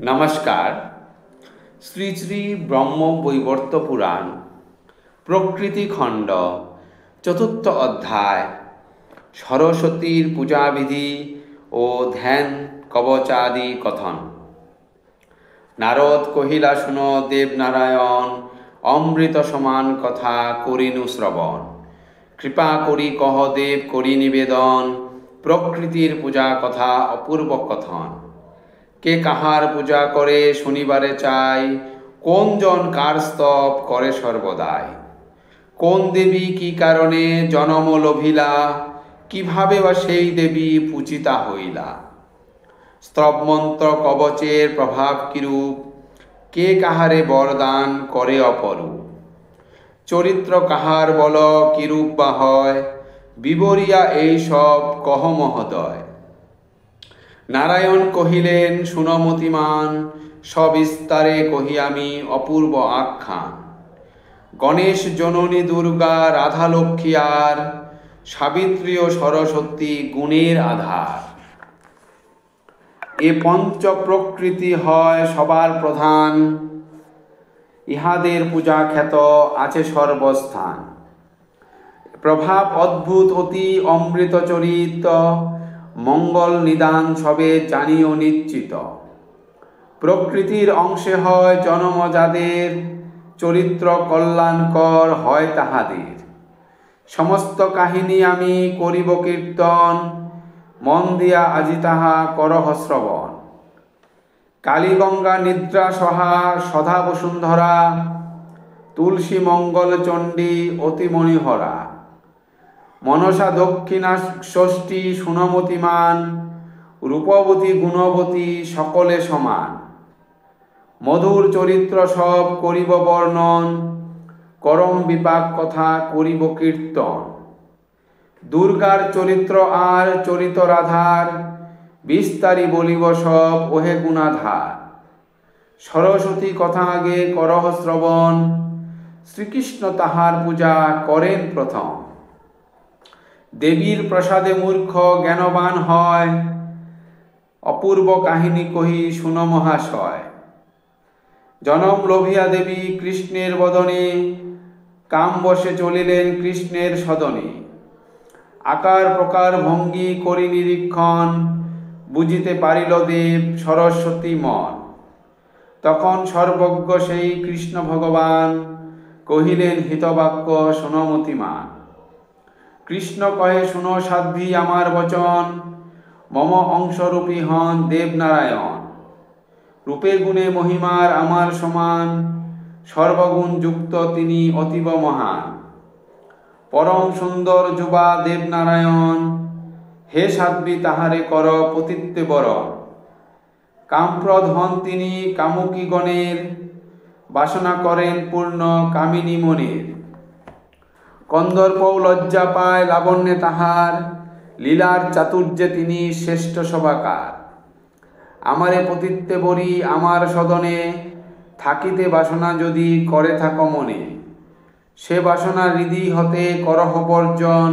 নমস্কার। শ্রী শ্রী ব্রহ্মবৈবর্ত পুরাণ প্রকৃতি খণ্ড চতুর্থ অধ্যায় সরস্বতীর পূজাবিধি ও ধ্যান কবচাদি কথন। নারদ কহিলা, শুনো দেবনারায়ণ, অমৃত সমান কথা করিনু শ্রবণ। কৃপা করি কহ দেব করি নিবেদন, প্রকৃতির পূজা কথা অপূর্ব কথন। কে কাহার পূজা করে শনিবারে চাই, কোন জন কার স্তব করে সর্বদাই। কোন দেবী কি কারণে জনম লভিলা, কিভাবে বা সেই দেবী পূজিতা হইলা। স্তবমন্ত্র কবচের প্রভাব কিরূপ, কে কাহারে বরদান করে অপরূপ। চরিত্র কাহার বল কিরূপ বা হয়, বিবরিয়া এই সব কহ মহোদয়। নারায়ণ কহিলেন, শুনো মতিমান, সবিস্তারে কহি আমি অপূর্ব আখ্যান। গণেশ জননী দুর্গা রাধা লক্ষ্মী আর, সাবিত্রী ও সরস্বতী গুণের আধার। এ পঞ্চ প্রকৃতি হয় সবার প্রধান, ইহাদের পূজা খ্যাত আছে সর্বস্থান। প্রভাব অদ্ভুত অতি অমৃত চরিত, মঙ্গল নিদান সবে জানিও নিশ্চিত। প্রকৃতির অংশে হয় জনম যাদের, চরিত্র কল্যাণকর হয় তাহাদের। সমস্ত কাহিনী আমি করিব কীর্তন, মন দিয়া আজি তাহা করহ শ্রবণ। কালীগঙ্গা নিদ্রা সহা সধা বসুন্ধরা, তুলসী মঙ্গল চণ্ডী অতি মণিহরা। মনসা দক্ষিণা ষষ্ঠী সুনমতিমান, রূপবতী গুণবতী সকলে সমান। মধুর চরিত্র সব করিব বর্ণন, করম বিপাক কথা করিব কীর্তন। দুর্গার চরিত্র আর চরিত রাধার, বিস্তারি বলিব সব ওহে গুণাধার। সরস্বতী কথা আগে করহ শ্রবণ, শ্রীকৃষ্ণ তাহার পূজা করেন প্রথম। দেবীর প্রসাদে মূর্খ জ্ঞানবান হয়, অপূর্ব কাহিনী কহি শুনো মহাশয়। জনম লভিয়া দেবী কৃষ্ণের বদনে, কাম বশে চলিলেন কৃষ্ণের সদনে। আকার প্রকার ভঙ্গি করি নিরীক্ষণ, বুঝিতে পারিল দেব সরস্বতী মন। তখন সর্বজ্ঞ সেই কৃষ্ণ ভগবান, কহিলেন হিতবাক্য শুনো মতিমান। কৃষ্ণ কহে, শুনো সাধ্বী আমার বচন, মম অংশরূপী হন দেবনারায়ণ। রূপে গুণে মহিমার আমার সমান, সর্বগুণ যুক্ত তিনি অতীব মহান। পরম সুন্দর যুবা দেবনারায়ণ, হে সাধ্বী তাহারে কর পতিত্বে বরণ। কামপ্রদ হন তিনি কামুকী গণের, বাসনা করেন পূর্ণ কামিনী মনের। কন্দর্পও লজ্জা পায় লাবণ্যে তাহার, লীলার চাতুর্যে তিনি শ্রেষ্ঠ সভাকার। আমারে পতিত্বে বরি আমার সদনে, থাকিতে বাসনা যদি করে থাকো মনে। সে বাসনা হৃদি হতে করহ বর্জন,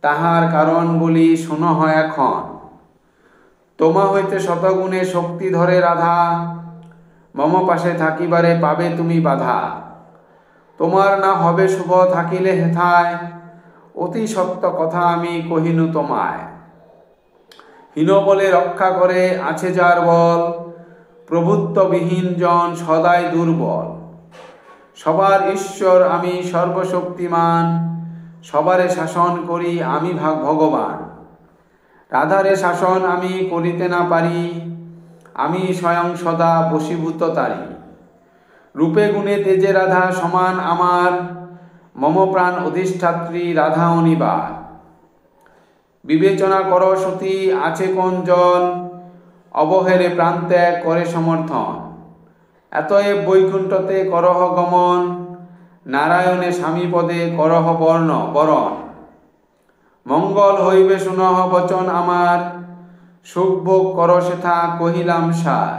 তাহার কারণ বলি শুনহ এখন। তোমা হইতে শতগুণে শক্তি ধরে রাধা, মম পাশে থাকিবারে পাবে তুমি বাধা। তোমার না হবে শুভ থাকিলে হেথায়, অতি সত্য কথা আমি কহিনু তোমায়। হীন বলে রক্ষা করে আছে যার বল, প্রভুত্ববিহীন জন সদাই দুর্বল। সবার ঈশ্বর আমি সর্বশক্তিমান, সবারে শাসন করি আমি ভগবান। রাধারে শাসন আমি করিতে না পারি, আমি স্বয়ং সদা বশীভূত তারি। রূপে গুণে তেজে রাধা সমান আমার, মম প্রাণ অধিষ্ঠাত্রী রাধা অনিবার। বিবেচনা কর সতী আছে কোন জন, অবহেরে প্রাণ ত্যাগ করে সমর্থন। এতএব বৈকুণ্ঠতে করহ গমন, নারায়ণে স্বামী পদে করহ বরণ। মঙ্গল হইবে শুনহ বচন আমার, সুখভোগ কর সেথা কহিলাম সার।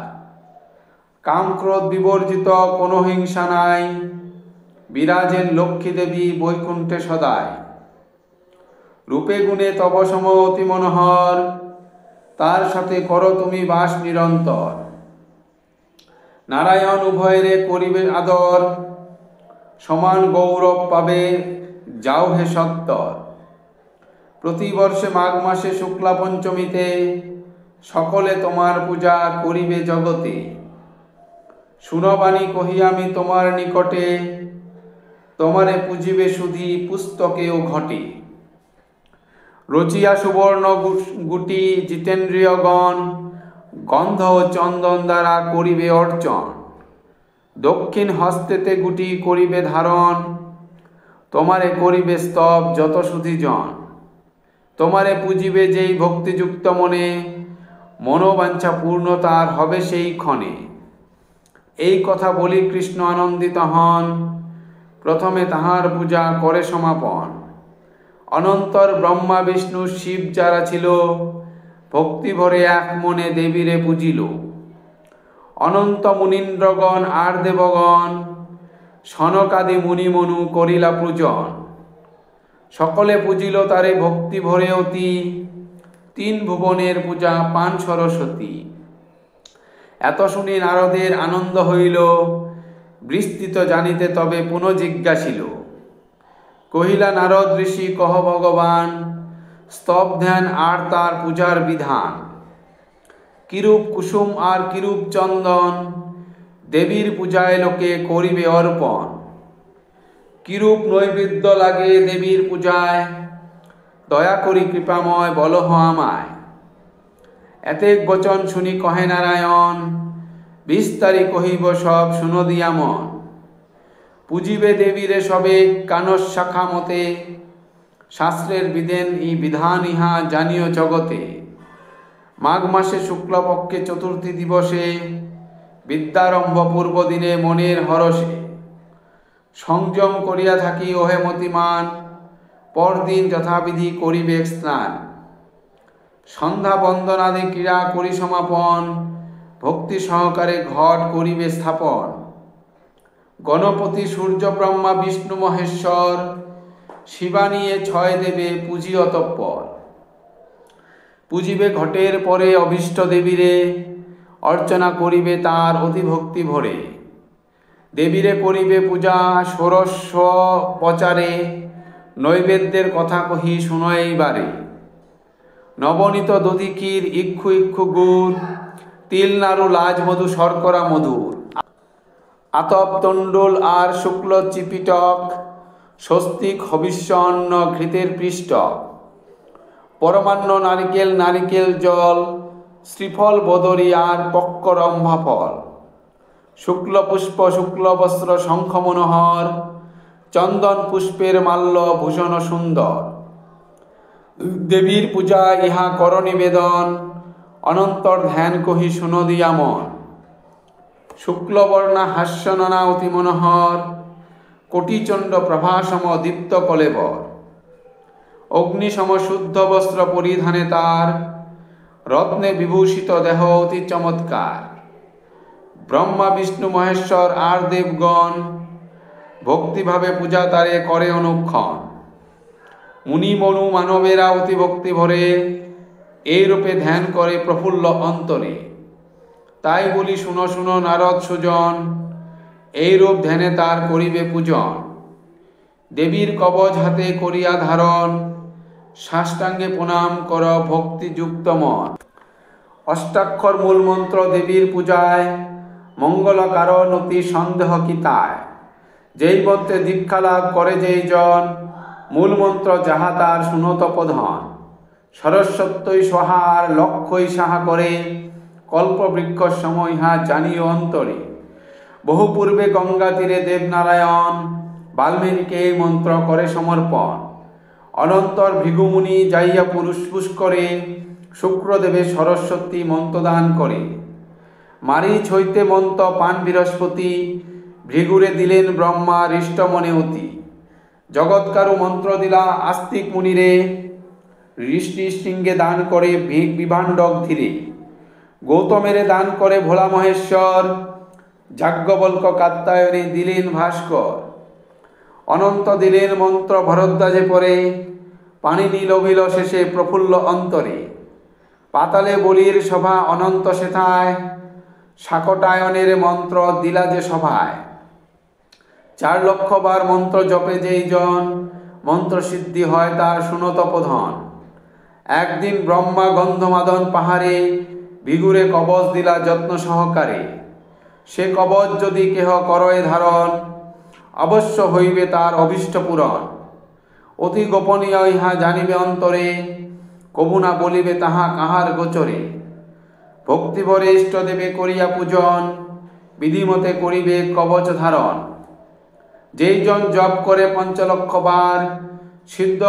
কাম ক্রোধ বিবর্জিত কোনো হিংসা নাই, বিরাজেন লক্ষ্মী দেবী বৈকুণ্ঠে সদাই। রূপে গুণে তব সম অতি মনোহর, তার সাথে করো তুমি বাস নিরন্তর। নারায়ণ উভয়েরে করিবে আদর, সমান গৌরব পাবে যাও হে সত্তর। প্রতিবর্ষে মাঘ মাসে শুক্লা পঞ্চমীতে সকলে তোমার পূজা করিবে জগতে। সুরবাণী কহি আমি তোমার নিকটে, তোমারে পুজিবে শুধি পুস্তকেও ঘটে। রচিয়া সুবর্ণ গুটি জিতেন্দ্রিয়গণ, গন্ধ ও চন্দন দ্বারা করিবে অর্চন। দক্ষিণ হস্তেতে গুটি করিবে ধারণ, তোমারে করিবে স্তব যত সুধীজন। তোমারে পুজিবে যেই ভক্তিযুক্ত মনে, মনোবাঞ্ছা পূর্ণ তার হবে সেই ক্ষণে। এই কথা বলি কৃষ্ণ আনন্দিত হন, প্রথমে তাহার পূজা করে সমাপন। অনন্তর ব্রহ্মা বিষ্ণু শিব যারা ছিল, ভক্তি ভরে এক মনে দেবীরে পুজিল। অনন্ত মুনীন্দ্রগণ আর দেবগণ, সনকাদি মুনিমনু করিলা পূজন। সকলে পুজিল তারে ভক্তি ভরে অতি, তিন ভুবনের পূজা পান সরস্বতী। এত শুনি নারদের আনন্দ হইল, বিস্তৃত জানিতে তবে পুনঃ জিজ্ঞাসিল। কহিলা নারদ ঋষি কহ ভগবান, স্তব ধ্যান আর তার পূজার বিধান। কিরূপ কুসুম আর কিরূপ চন্দন, দেবীর পূজায় লোকে করিবে অর্পণ। কিরূপ নৈবেদ্য লাগে দেবীর পূজায়, দয়া করি কৃপাময় বলহ আমায়। এতেক বচন শুনি কহে নারায়ণ, বিস্তারি কহিব সব শুনো দিয়া মন। পুজিবে দেবীরে সবে কানস শাখা মতে, শাস্ত্রের বিধান ইহা জানিও জগতে। মাঘ মাসে শুক্লপক্ষে চতুর্থী দিবসে, বিদ্যারম্ভ পূর্ব দিনে মনের হরষে। সংযম করিয়া থাকি ওহে মতিমান, পরদিন যথাবিধি করিবে স্নান। সন্ধ্যা বন্দনাদি ক্রীড়া করি সমাপন, ভক্তি সহকারে ঘট করিবে স্থাপন। গণপতি সূর্য ব্রহ্মা বিষ্ণু মহেশ্বর, শিবা নিয়ে ছয় দেবে পুজি অতঃপর। পুজিবে ঘটের পরে অভীষ্ট দেবীরে, অর্চনা করিবে তার অতি ভক্তি ভরে। দেবীরে করিবে পূজা ষোড়শ প্রচারে, নৈবেদ্যের কথা কহি শুনো এইবারে। নবনীত দধিক্ষীর ইক্ষু ইক্ষু গুড়, তিল নাড়ু লাজ মধু শর্করা মধুর। আতপ তণ্ডুল আর শুক্ল চিপিটক, স্বস্তিক হবিষ্য অন্ন ঘৃতের পৃষ্ঠ। পরমান্ন নারিকেল নারিকেল জল, শ্রীফল বদরি আর পক্করম্ভা ফল। শুক্ল পুষ্প শুক্ল বস্ত্র শঙ্খ মনোহর, চন্দন পুষ্পের মাল্য ভূষণ সুন্দর। দেবীর পূজা ইহা কর নিবেদন, অনন্তর ধ্যান কহি শুনো দিয়া মন। শুক্লবর্ণা হাস্যননা অতি মনোহর, কোটিচণ্ড প্রভাসম দীপ্ত কলেবর। অগ্নিসম শুদ্ধ বস্ত্র পরিধানে তার, রত্নে বিভূষিত দেহ অতি চমৎকার। ব্রহ্মা বিষ্ণু মহেশ্বর আর দেবগণ, ভক্তিভাবে পূজা তারে করে অনুক্ষণ। মুনি মনু মানবেরা অতি ভক্তি ভরে, এই রূপে ধ্যান করে প্রফুল্ল অন্তরে। তাই বলি শুনো শুনো নারদ সুজন, এই রূপ ধ্যানে তার করিবে পূজন। দেবীর কবচ হাতে করিয়া ধারণ, সাষ্টাঙ্গে প্রণাম কর ভক্তিযুক্ত মন। অষ্টাক্ষর মূল মন্ত্র দেবীর পূজায়, মঙ্গল কারণ অতি সন্দেহ কি তাই। যেই মন্ত্রে দীক্ষা লাভ করে যেই জন, মূল মন্ত্র যাহা তার শুনত প্রধান। সরস্বত্যই সহার লক্ষ্যই সাহা করে, কল্পবৃক্ষ সময় ইহা জানিও অন্তরে। বহু পূর্বে গঙ্গা তীরে দেবনারায়ণ, বাল্মীকিকে এই মন্ত্র করে সমর্পণ। অনন্তর ভৃগুমুনি যাইয়া পুষ্করে, শুক্রদেবে সরস্বতী মন্ত্রদান করে। মারিচ হইতে মন্ত্র পান বৃহস্পতি, ভৃগুরে দিলেন ব্রহ্মা হৃষ্ট মনে অতি। জগৎকারু মন্ত্র দিলা আস্তিক মুনিরে, ঋষ্টি সিংহে দান করে বিভাণ্ডক ধীরে। গৌতমেরে দান করে ভোলা মহেশ্বর, যাজ্ঞবল্ক কাত্যায়নে দিলেন ভাস্কর। অনন্ত দিলেন মন্ত্র ভরদ্বাজে পরে, পাণিনি লভিল শেষে প্রফুল্ল অন্তরে। পাতালে বলির সভা অনন্ত সেথায়, শাকটায়নের মন্ত্র দিলা যে সভায়, 4 লক্ষ বার মন্ত্র জপে যেই জন, মন্ত্র সিদ্ধি হয় তার শুনত প্রধান। একদিন ব্রহ্মা গন্ধমাদন পাহাড়ে ভিগুরে কবচ দিলা যত্ন সহকারে। সে কবচ যদি কেহ করয় ধারণ, অবশ্য হইবে তার অভীষ্ট পূরণ। অতি গোপনীয় ইহা জানিবে অন্তরে, কবু না বলিবে তাহা কাহার গোচরে। ভক্তিভরে ইষ্টদেবে করিয়া পূজন, বিধিমতে করিবে কবচ ধারণ। যেই জন জপ করে 5 লক্ষ বার, সিদ্ধ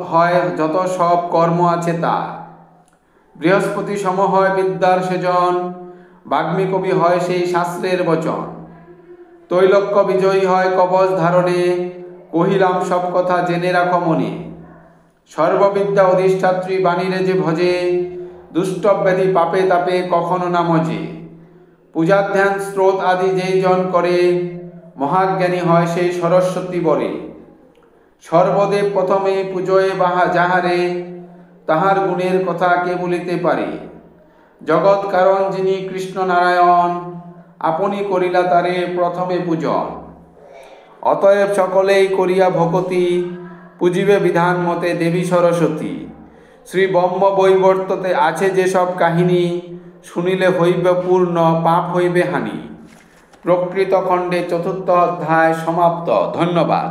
হয় যত সব কর্ম আছে তার। বৃহস্পতি সম হয় বিদ্যার সেজন, বাগ্মী কবি হয় সেই শাস্ত্রের বচন। তৈলক্য বিজয়ী হয় কবচ ধারণে, কহিলাম সব কথা জেনে রাখো মনে। সর্ববিদ্যা অধিষ্ঠাত্রী বাণীরে যে ভজে, দুষ্ট ব্যাধি পাপে তাপে কখনো না মজে। পূজা ধ্যান স্রোত আদি যেই জন করে, মহাজ্ঞানী হয় সেই সরস্বতী বরে। সর্বদেব প্রথমে পুজোয় বাহা যাহারে, তাহার গুণের কথা কে বলিতে পারে। জগৎ কারণ যিনি কৃষ্ণ নারায়ণ, আপনি করিলা তারে প্রথমে পূজন। অতএব সকলেই করিয়া ভকতি, পুজিবে বিধান মতে দেবী সরস্বতী। শ্রী ব্রহ্ম বৈবর্ততে আছে যে সব কাহিনী, শুনিলে হইবে পূর্ণ পাপ হইবে হানি। প্রকৃত খণ্ডে 4th অধ্যায় সমাপ্ত। ধন্যবাদ।